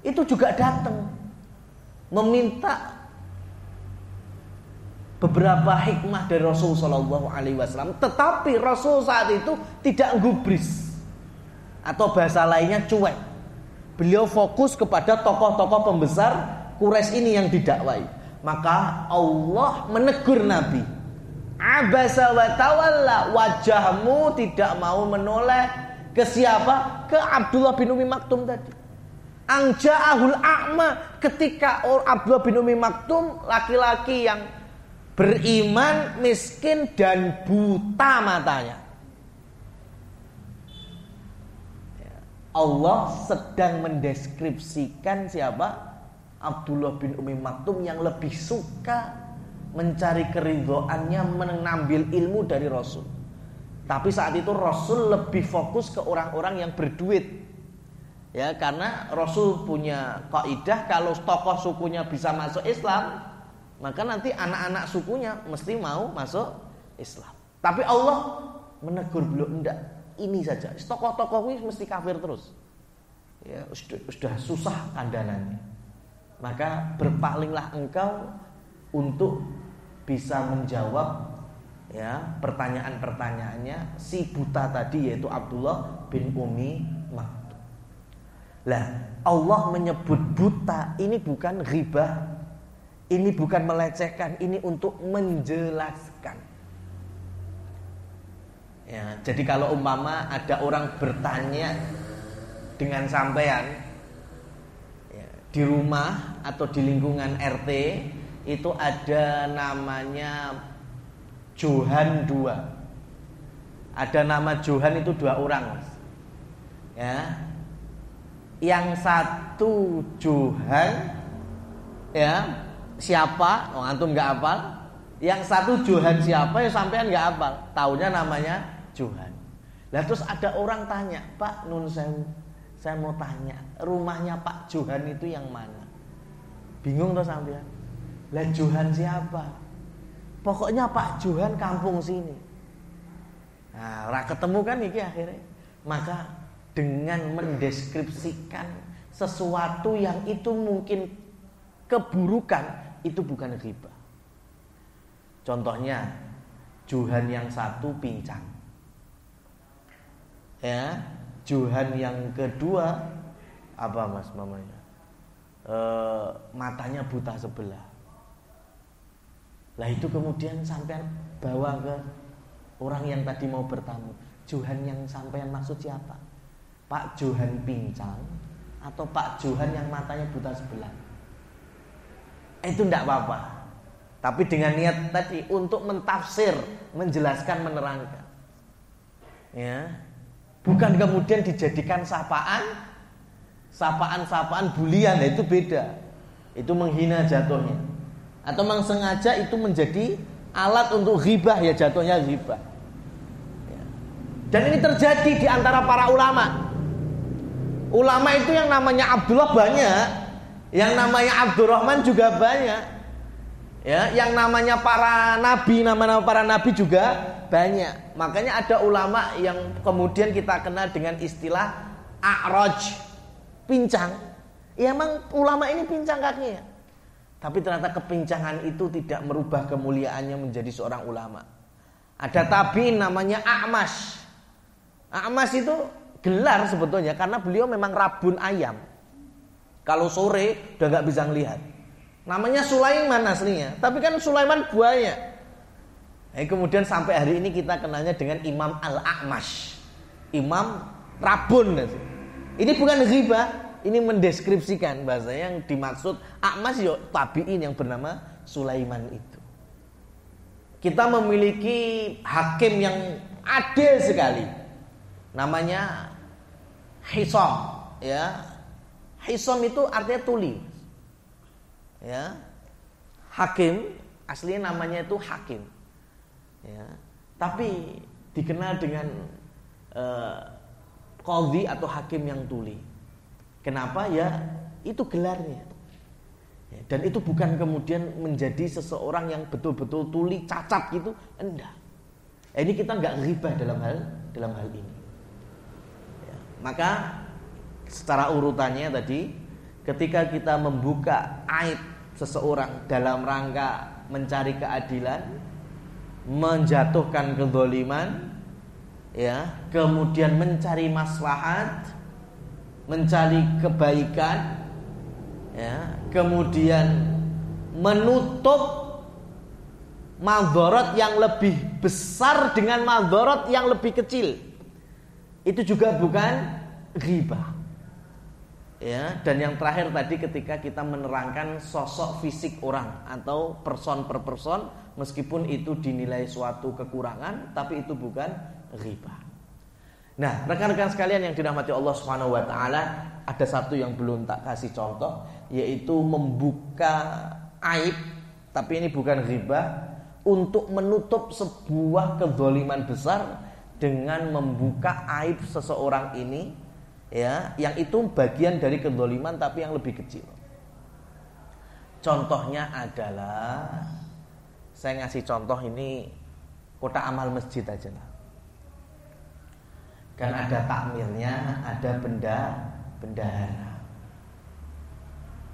Itu juga datang meminta beberapa hikmah dari Rasul Shallallahu Alaihi Wasallam. Tetapi Rasul saat itu tidak gubris, atau bahasa lainnya cuek. Beliau fokus kepada tokoh-tokoh pembesar Quraisy ini yang didakwai. Maka Allah menegur Nabi, Abasa wa Tawalla, wajahmu tidak mau menoleh ke siapa? Ke Abdullah bin Ummi Maktum tadi. Anja'ahul a'ma, ketika Abdullah bin Ummi Maktum, laki-laki yang beriman, miskin dan buta matanya. Allah sedang mendeskripsikan siapa? Abdullah bin Ummi Maktum yang lebih suka mencari keridhoannya, mengambil ilmu dari Rasul. Tapi saat itu Rasul lebih fokus ke orang-orang yang berduit. Ya, karena Rasul punya kaidah kalau tokoh sukunya bisa masuk Islam, maka nanti anak-anak sukunya mesti mau masuk Islam. Tapi Allah menegur beliau, enggak, ini saja. Tokoh-tokoh ini mesti kafir terus. Ya, sudah susah kandanannya. Maka berpalinglah engkau untuk bisa menjawab, ya, pertanyaan-pertanyaannya si buta tadi, yaitu Abdullah bin Ummi Maktum. Lah, Allah menyebut buta ini bukan ghibah, ini bukan melecehkan, ini untuk menjelaskan. Ya, jadi kalau umpama ada orang bertanya dengan sampean, ya, di rumah atau di lingkungan RT itu ada namanya Johan 2. Ada nama Johan itu 2 orang, Mas. Ya. Yang satu Johan, ya, siapa? Oh, antum nggak hafal. Yang satu Johan siapa? Ya sampean nggak hafal. Taunya namanya Johan. Lah terus ada orang tanya, Pak Nun Sewu, saya mau tanya, rumahnya Pak Johan itu yang mana? Bingung toh sampean? Lah Johan siapa? Pokoknya Pak Johan kampung sini. Nah, ora ketemu kan iki akhirnya. Maka dengan mendeskripsikan sesuatu yang itu mungkin keburukan, itu bukan ghibah. Contohnya Johan yang satu pincang, ya, Johan yang kedua apa mas mamanya, matanya buta sebelah. Lah itu kemudian sampean bawa ke orang yang tadi mau bertamu, Johan yang sampean maksud siapa? Pak Johan pincang atau Pak Johan yang matanya buta sebelah? Itu tidak apa-apa. Tapi dengan niat tadi untuk mentafsir, menjelaskan, menerangkan. Ya. Bukan kemudian dijadikan sapaan bulian, itu beda. Itu menghina jatuhnya. Atau memang sengaja itu menjadi alat untuk ghibah, ya jatuhnya ghibah. Ya. Dan ini terjadi di antara para ulama. Ulama itu yang namanya Abdullah banyak, Yang namanya Abdurrahman juga banyak. Ya, yang namanya para nabi, nama-nama para nabi juga banyak. Makanya ada ulama yang kemudian kita kenal dengan istilah a'raj, pincang. Ya emang ulama ini pincang kakinya. Tapi ternyata kepincangan itu tidak merubah kemuliaannya menjadi seorang ulama. Ada tabi'in namanya A'mash. A'mash itu gelar sebetulnya karena beliau memang rabun ayam. Kalau sore udah gak bisa ngelihat. Namanya Sulaiman aslinya, tapi kan Sulaiman buaya. Kemudian sampai hari ini kita kenalnya dengan Imam Al-A'mash, Imam Rabun. Ini bukan ghibah, ini mendeskripsikan bahasanya yang dimaksud A'mash yo tabi'in yang bernama Sulaiman itu. Kita memiliki hakim yang adil sekali, namanya Hisam. Ya, Hisam itu artinya tuli. Ya, hakim aslinya namanya itu hakim. Ya, tapi dikenal dengan qadhi atau hakim yang tuli. Kenapa? Ya itu gelarnya. Ya, dan itu bukan kemudian menjadi seseorang yang betul-betul tuli cacat gitu, enggak. Ini kita enggak ghibah dalam hal ini. Ya, maka secara urutannya tadi, ketika kita membuka aib seseorang dalam rangka mencari keadilan, menjatuhkan kezaliman, ya, kemudian mencari maslahat, mencari kebaikan, ya, kemudian menutup madharat yang lebih besar dengan madharat yang lebih kecil, itu juga bukan ghibah. Ya, dan yang terakhir tadi ketika kita menerangkan sosok fisik orang atau person per person, meskipun itu dinilai suatu kekurangan, tapi itu bukan ghibah. Nah, rekan-rekan sekalian yang dirahmati Allah Subhanahu wa taala, ada satu yang belum tak kasih contoh, yaitu membuka aib, tapi ini bukan ghibah, untuk menutup sebuah kezaliman besar dengan membuka aib seseorang ini. Ya, yang itu bagian dari kezaliman tapi yang lebih kecil. Contohnya adalah, saya ngasih contoh ini kotak amal masjid aja lah. Kan ada takmirnya, ada bendahara.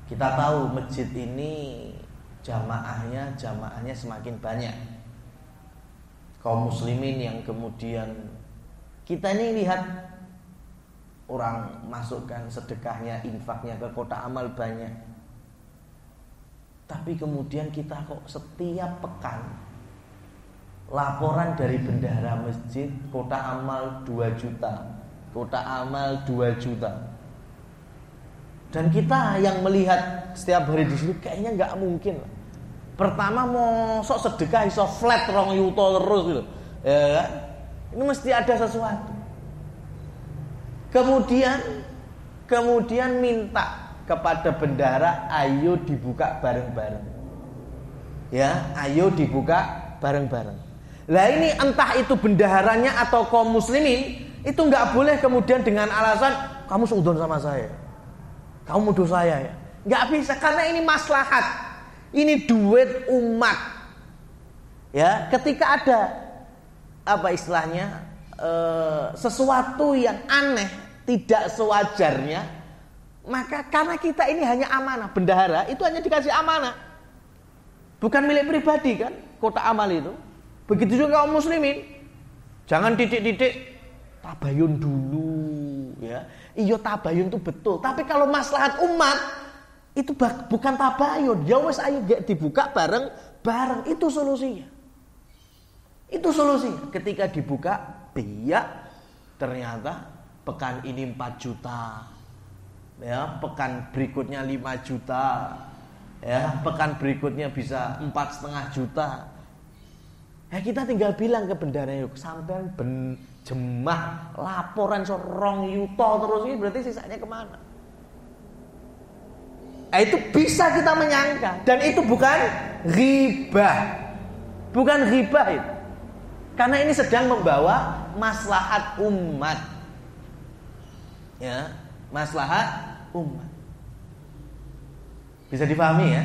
Kita tahu masjid ini jamaahnya semakin banyak. Kaum muslimin yang kemudian kita ini lihat orang masukkan sedekahnya, infaknya ke kotak amal banyak. Tapi kemudian kita kok setiap pekan laporan dari bendahara masjid, kotak amal 2 juta, kotak amal 2 juta. Dan kita yang melihat setiap hari di sini kayaknya nggak mungkin. Pertama mau sok sedekah iso flat 2 juta terus gitu. Ya kan? Ini mesti ada sesuatu. Kemudian minta kepada bendahara, ayo dibuka bareng-bareng. Ya, ayo dibuka bareng-bareng. Lah ini entah itu bendaharanya atau kaum muslimin, itu nggak boleh kemudian dengan alasan kamu seudon sama saya, kamu nuduh saya ya. Nggak bisa, karena ini maslahat, ini duit umat. Ya, ketika ada apa istilahnya, sesuatu yang aneh, tidak sewajarnya, maka karena kita ini hanya amanah, bendahara itu hanya dikasih amanah, bukan milik pribadi kan, kotak amal itu. Begitu juga kaum muslimin, jangan titik-titik tabayun dulu, ya. Iya tabayun itu betul, tapi kalau maslahat umat itu bukan tabayun. Ya wes ayo dibuka bareng-bareng, itu solusinya. Itu solusinya. Ketika dibuka biak, ternyata pekan ini 4 juta, ya, pekan berikutnya 5 juta, ya, pekan berikutnya bisa 4,5 juta. Ya kita tinggal bilang ke bendahara, yuk sampean jemah laporan 2 juta terus, ini berarti sisanya kemana? Itu bisa kita menyangka, dan itu bukan ghibah, bukan ghibah itu. Karena ini sedang membawa maslahat umat. Ya, maslahat umat. Bisa dipahami ya?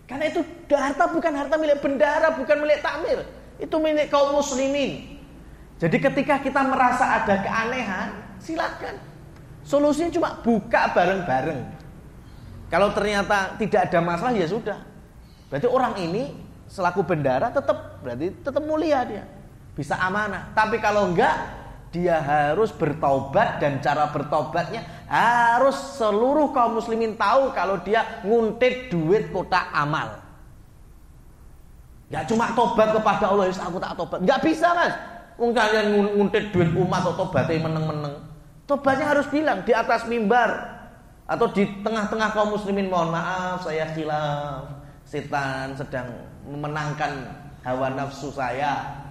Karena itu harta bukan harta milik bendahara, bukan milik takmir. Itu milik kaum muslimin. Jadi ketika kita merasa ada keanehan, silakan. Solusinya cuma buka bareng-bareng. Kalau ternyata tidak ada masalah ya sudah. Berarti orang ini selaku bendahara tetap mulia dia. Bisa amanah. Tapi kalau enggak, dia harus bertaubat, dan cara bertaubatnya harus seluruh kaum muslimin tahu kalau dia nguntit duit kotak amal. Enggak cuma tobat kepada Allah, aku tak tobat. Enggak bisa, Mas. Wong kalian nguntit duit umat atau tobatnya meneng-meneng. Tobatnya harus bilang di atas mimbar atau di tengah-tengah kaum muslimin, mohon maaf saya khilaf, setan sedang memenangkan hawa nafsu saya,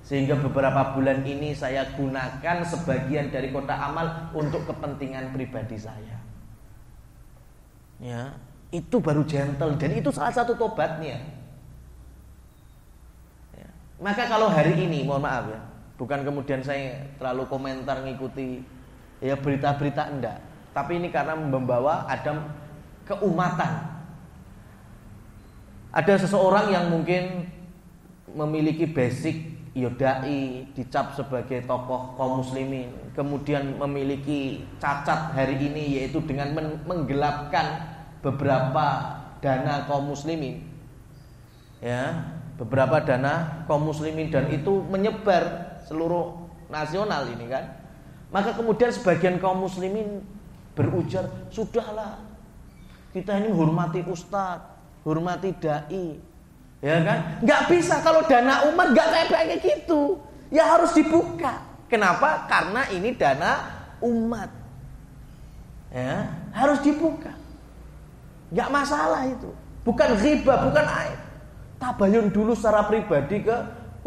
sehingga beberapa bulan ini saya gunakan sebagian dari kotak amal untuk kepentingan pribadi saya. Ya, itu baru gentle, dan itu salah satu tobatnya. Ya. Maka kalau hari ini, mohon maaf ya, bukan kemudian saya terlalu komentar ngikuti ya berita-berita, enggak. Tapi ini karena membawa ada keumatan. Ada seseorang yang mungkin memiliki basic yodai, dicap sebagai tokoh kaum muslimin, kemudian memiliki cacat hari ini, yaitu dengan menggelapkan beberapa dana kaum muslimin, ya, beberapa dana kaum muslimin, dan itu menyebar seluruh nasional ini kan. Maka kemudian sebagian kaum muslimin berujar, sudahlah, kita ini hormati ustadz, hormati dai, ya kan? Nggak bisa kalau dana umat nggak kayak gitu, ya harus dibuka. Kenapa? Karena ini dana umat, ya harus dibuka. Nggak masalah itu, bukan ghibah, bukan aib. Tabayun dulu secara pribadi ke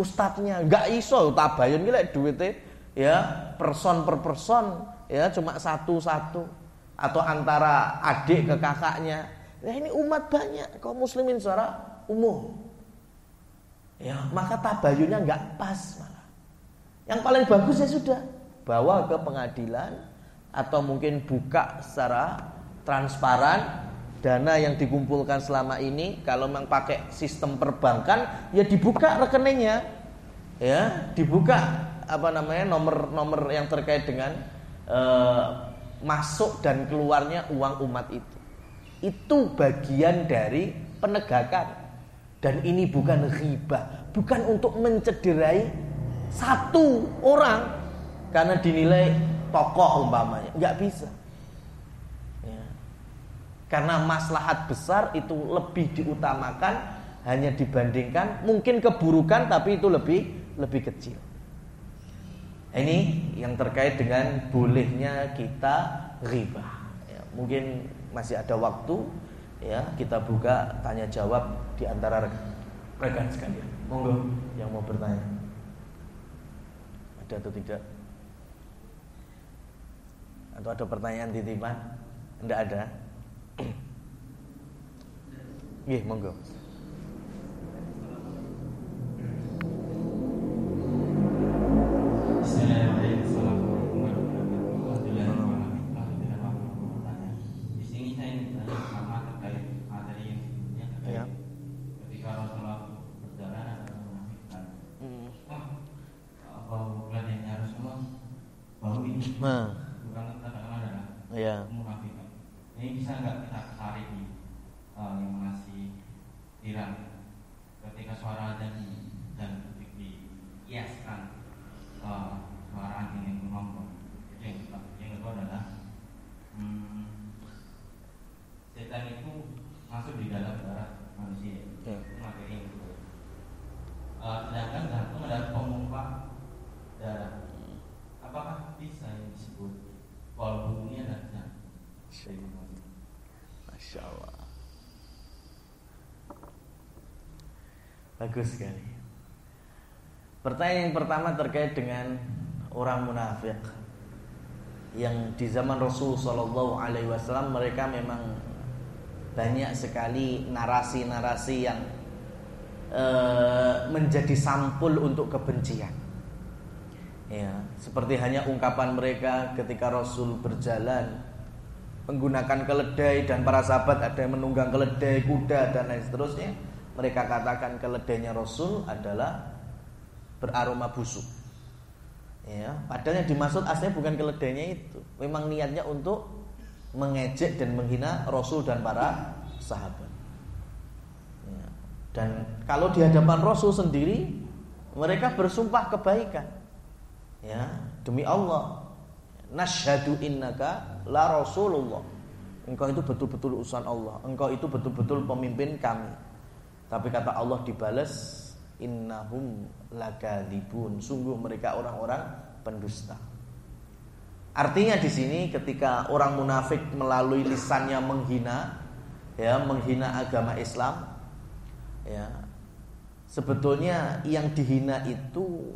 ustadznya, nggak iso tabayun gila duitnya, ya person per person, ya cuma satu-satu, atau antara adik ke kakaknya. Nah ini umat banyak, kaum muslimin secara umum. Ya, maka tabayunnya nggak pas malah. Yang paling bagus ya sudah bawa ke pengadilan, atau mungkin buka secara transparan dana yang dikumpulkan selama ini. Kalau memang pakai sistem perbankan, ya dibuka rekeningnya, ya dibuka nomor-nomor yang terkait dengan masuk dan keluarnya uang umat itu. Itu bagian dari penegakan. Dan ini bukan ghibah, bukan untuk mencederai satu orang karena dinilai tokoh umpamanya, nggak bisa. Ya. Karena maslahat besar itu lebih diutamakan hanya dibandingkan mungkin keburukan, tapi itu lebih kecil. Ini yang terkait dengan bolehnya kita ghibah. Ya, mungkin masih ada waktu, ya kita buka tanya jawab di antara rekan sekalian. Monggo yang mau bertanya. Ada atau tidak? Atau ada pertanyaan titipan? Tidak ada. Nggih, monggo. Ya. Ini bisa nggak kita tarik di yang masih tiran ketika suara azan dan dikiaskan suara anjing yang menonton. Yang kedua adalah setan itu masuk di dalam darah manusia. Itu materi yang kedua. Sedangkan jantung adalah pemompa darah. Apakah bisa yang disebut kalau bunyinya dan Masya Allah, bagus sekali. Pertanyaan yang pertama terkait dengan orang munafik yang di zaman Rasul Shallallahu Alaihi Wasallam, mereka memang banyak sekali narasi-narasi yang menjadi sampul untuk kebencian. Ya, seperti hanya ungkapan mereka ketika Rasul berjalan, menggunakan keledai, dan para sahabat ada yang menunggang keledai, kuda dan lain seterusnya. Mereka katakan keledainya Rasul adalah beraroma busuk. Ya, padahal yang dimaksud aslinya bukan keledainya itu. Memang niatnya untuk mengejek dan menghina Rasul dan para sahabat. Ya. Dan kalau di hadapan Rasul sendiri mereka bersumpah kebaikan. Ya, demi Allah, nasyhadu innaka la Rasulullah. Engkau itu betul-betul utusan Allah. Engkau itu betul-betul pemimpin kami. Tapi kata Allah dibalas, innahum lakadzibun. Sungguh mereka orang-orang pendusta. Artinya di sini ketika orang munafik melalui lisannya menghina, ya, menghina agama Islam, ya, sebetulnya yang dihina itu,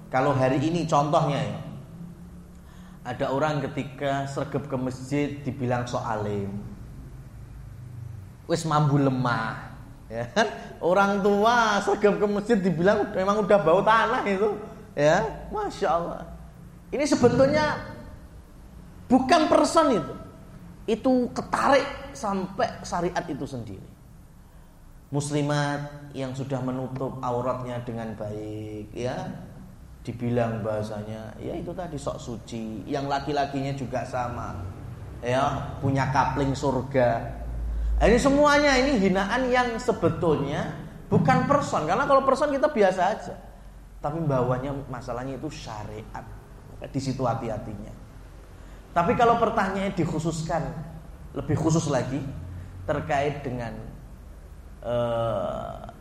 kalau hari ini contohnya ya, ada orang ketika sergap ke masjid dibilang sok alim, wis mambu lemah, ya kan? Orang tua sergap ke masjid dibilang memang udah bau tanah itu, ya, masya Allah. Ini sebetulnya bukan person itu ketarik sampai syariat itu sendiri. Muslimat yang sudah menutup auratnya dengan baik, ya, dibilang bahasanya, ya itu tadi sok suci. Yang laki-lakinya juga sama, ya, punya kapling surga. Ini semuanya ini hinaan yang sebetulnya bukan person, karena kalau person kita biasa aja. Tapi bawahnya masalahnya itu syariat. Di situ hati-hatinya. Tapi kalau pertanyaannya dikhususkan lebih khusus lagi terkait dengan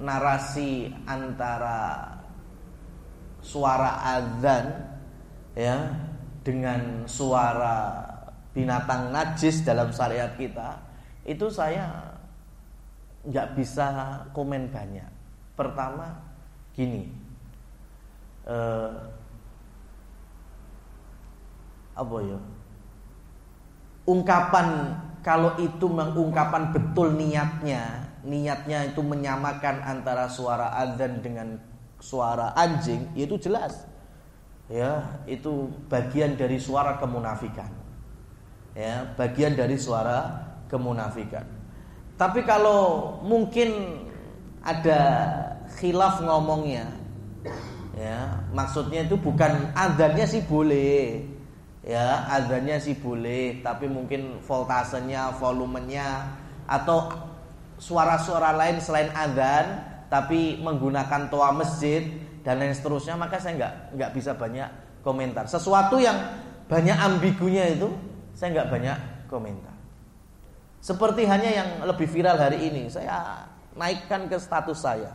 narasi antara suara azan, ya, dengan suara binatang najis dalam syariat kita, itu saya nggak bisa komen banyak. Pertama gini, apa ya, ungkapan, kalau itu mengungkapan betul niatnya itu menyamakan antara suara azan dengan suara anjing, itu jelas, ya, itu bagian dari suara kemunafikan, ya, bagian dari suara kemunafikan. Tapi kalau mungkin ada khilaf ngomongnya, ya, maksudnya itu bukan azannya sih boleh, ya, azannya sih boleh, tapi mungkin voltasenya, volumenya, atau suara-suara lain selain azan, tapi menggunakan toa masjid dan lain seterusnya, maka saya nggak bisa banyak komentar. Sesuatu yang banyak ambigunya itu saya nggak banyak komentar. Seperti hanya yang lebih viral hari ini, saya naikkan ke status saya,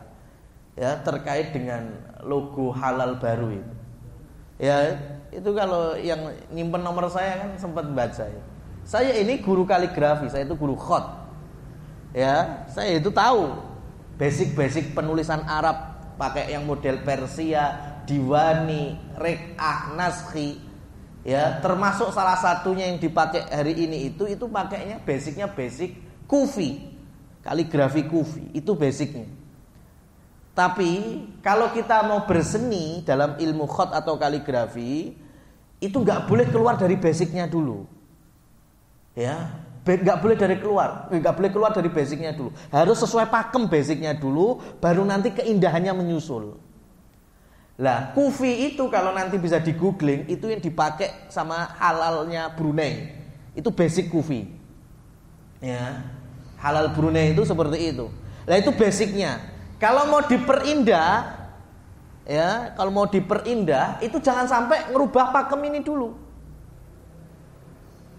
ya, terkait dengan logo halal baru itu, ya. Itu kalau yang nyimpen nomor saya kan sempat baca ya. Saya ini guru kaligrafi, saya itu guru khot, ya. Saya itu tahu basic penulisan Arab, pakai yang model Persia, Diwani, Rek'ah, Naskhi, ya. Termasuk salah satunya yang dipakai hari ini itu pakainya basicnya basic Kufi, kaligrafi Kufi, itu basicnya. Tapi kalau kita mau berseni dalam ilmu khot atau kaligrafi, itu nggak boleh keluar dari basicnya dulu, ya, nggak boleh keluar dari basicnya dulu. Harus sesuai pakem basicnya dulu, baru nanti keindahannya menyusul. Lah, Kufi itu kalau nanti bisa di googling, itu yang dipakai sama halalnya Brunei, itu basic Kufi, ya. Halal Brunei itu seperti itu. Lah, itu basicnya. Kalau mau diperindah, ya, kalau mau diperindah itu jangan sampai ngerubah pakem ini dulu.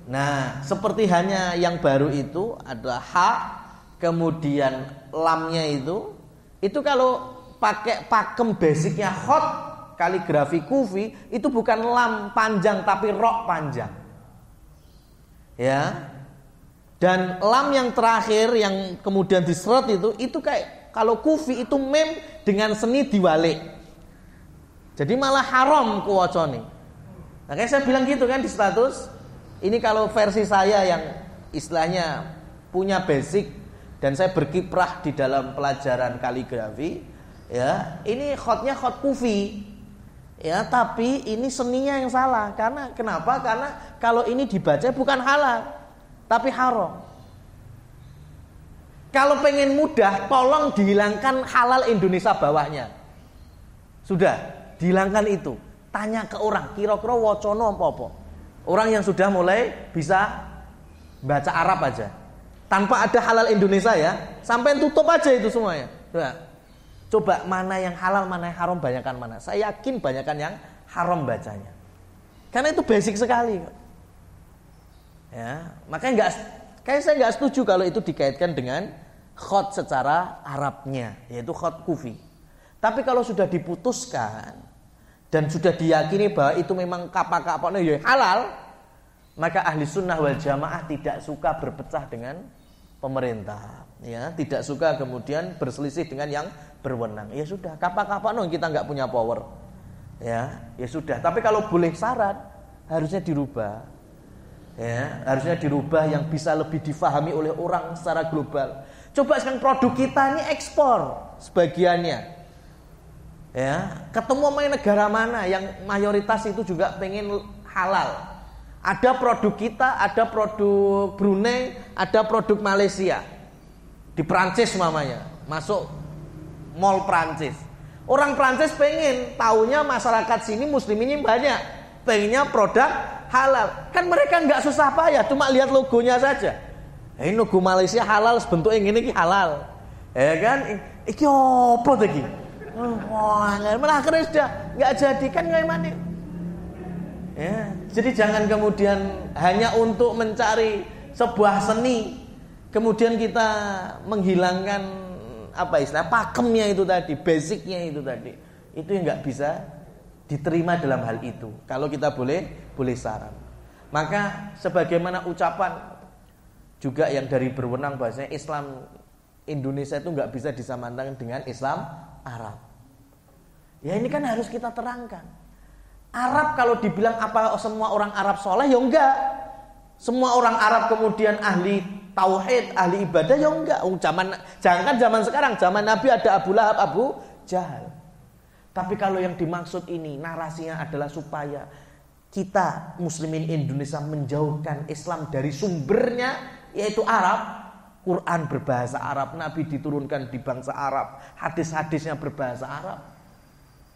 Nah, seperti hanya yang baru itu ada ha, kemudian lamnya itu kalau pakai pakem basicnya khot kaligrafi Kufi, itu bukan lam panjang tapi rok panjang, ya. Dan lam yang terakhir yang kemudian diseret itu kayak kalau Kufi itu mem dengan seni diwalik. Jadi malah haram kuwacane. Nah, kayak saya bilang gitu kan di status. Ini kalau versi saya yang istilahnya punya basic dan saya berkiprah di dalam pelajaran kaligrafi, ya. Ini khotnya khot Kufi. Ya, tapi ini seninya yang salah. Karena kenapa? Karena kalau ini dibaca bukan halal, tapi haram. Kalau pengen mudah, tolong dihilangkan halal Indonesia bawahnya. Sudah, dihilangkan itu. Tanya ke orang, kira-kira wacono apa-apa. Orang yang sudah mulai bisa baca Arab aja. Tanpa ada halal Indonesia ya. Sampai tutup aja itu semuanya. Sudah. Coba mana yang halal, mana yang haram, banyakan mana. Saya yakin banyakan yang haram bacanya. Karena itu basic sekali. Ya, makanya saya nggak setuju kalau itu dikaitkan dengan khot secara Arabnya, yaitu khot kufi. Tapi kalau sudah diputuskan dan sudah diyakini bahwa itu memang kapak-kapaknya ya halal, maka ahli sunnah wal jamaah tidak suka berpecah dengan pemerintah. Ya, tidak suka kemudian berselisih dengan yang berwenang. Ya sudah, kapan-kapan kita nggak punya power. Ya sudah. Tapi kalau boleh syarat, harusnya dirubah. Ya, harusnya dirubah yang bisa lebih difahami oleh orang secara global. Coba sekarang produk kita ini ekspor sebagiannya. Ya, ketemu main negara mana yang mayoritas itu juga pengen halal. Ada produk kita, ada produk Brunei, ada produk Malaysia. Di Prancis mamanya, masuk mall Prancis. Orang Prancis pengen, taunya masyarakat sini muslimin banyak, pengennya produk halal. Kan mereka nggak susah payah, cuma lihat logonya saja. Ini logo Malaysia halal, bentuknya ini halal. Ya kan? Iki apa lagi? Wah, malah akhirnya sudah nggak jadi kan gimana? Ya, jadi jangan kemudian hanya untuk mencari sebuah seni, kemudian kita menghilangkan pakemnya itu tadi, basicnya itu tadi. Itu yang nggak bisa diterima dalam hal itu. Kalau kita boleh saran. Maka sebagaimana ucapan juga yang dari berwenang bahasanya Islam Indonesia itu nggak bisa disamakan dengan Islam Arab. Ya ini kan harus kita terangkan. Arab kalau dibilang apa semua orang Arab soleh ya enggak. Semua orang Arab kemudian ahli tauhid, ahli ibadah ya enggak. Jangan zaman sekarang, zaman Nabi ada Abu Lahab, Abu Jahal. Tapi kalau yang dimaksud ini narasinya adalah supaya kita muslimin Indonesia menjauhkan Islam dari sumbernya yaitu Arab. Quran berbahasa Arab, Nabi diturunkan di bangsa Arab, hadis-hadisnya berbahasa Arab.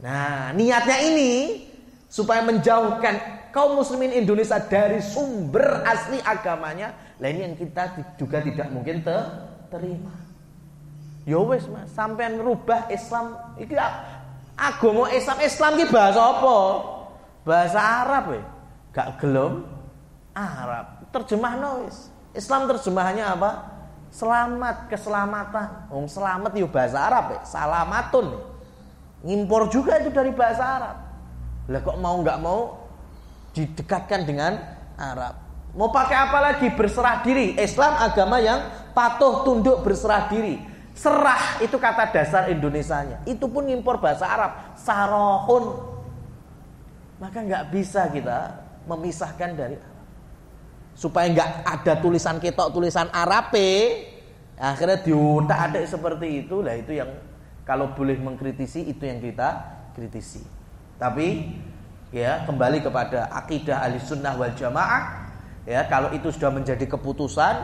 Nah, niatnya ini supaya menjauhkan kaum muslimin Indonesia dari sumber asli agamanya. Lah ini yang kita juga tidak mungkin terima. Ya wis Mas, sampean rubah Islam iki agama Islam ki bahasa apa? Bahasa Arab ya. Gak gelem Arab. Terjemahno wis. Islam terjemahannya apa? Selamat, keselamatan. Wong selamat yo bahasa Arab ya, salamatun. Ngimpor juga itu dari bahasa Arab. Lah kok mau nggak mau didekatkan dengan Arab? Mau pakai apa lagi? Berserah diri. Islam agama yang patuh tunduk berserah diri. Serah itu kata dasar Indonesianya. Itu pun ngimpor bahasa Arab. Sarohun. Maka nggak bisa kita memisahkan dari Arab. Supaya nggak ada tulisan ketok tulisan Arab, akhirnya diutak-atik seperti itu. Lah itu yang kalau boleh mengkritisi itu yang kita kritisi. Tapi ya kembali kepada akidah Ahlussunnah wal Jamaah. Ya, kalau itu sudah menjadi keputusan,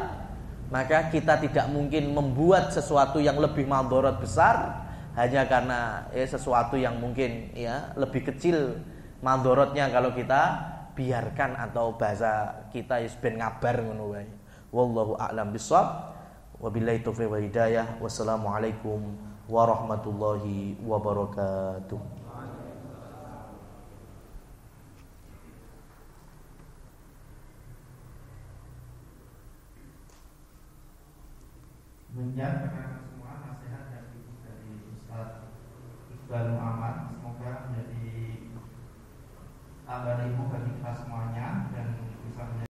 maka kita tidak mungkin membuat sesuatu yang lebih madharat besar hanya karena sesuatu yang mungkin lebih kecil madharatnya kalau kita biarkan atau bahasa kita ben ngabar ngono wae. Wallahu a'lam bissawab. Wabillahi taufiq wal hidayah. Wassalamualaikum warahmatullahi wabarakatuh. Menjawab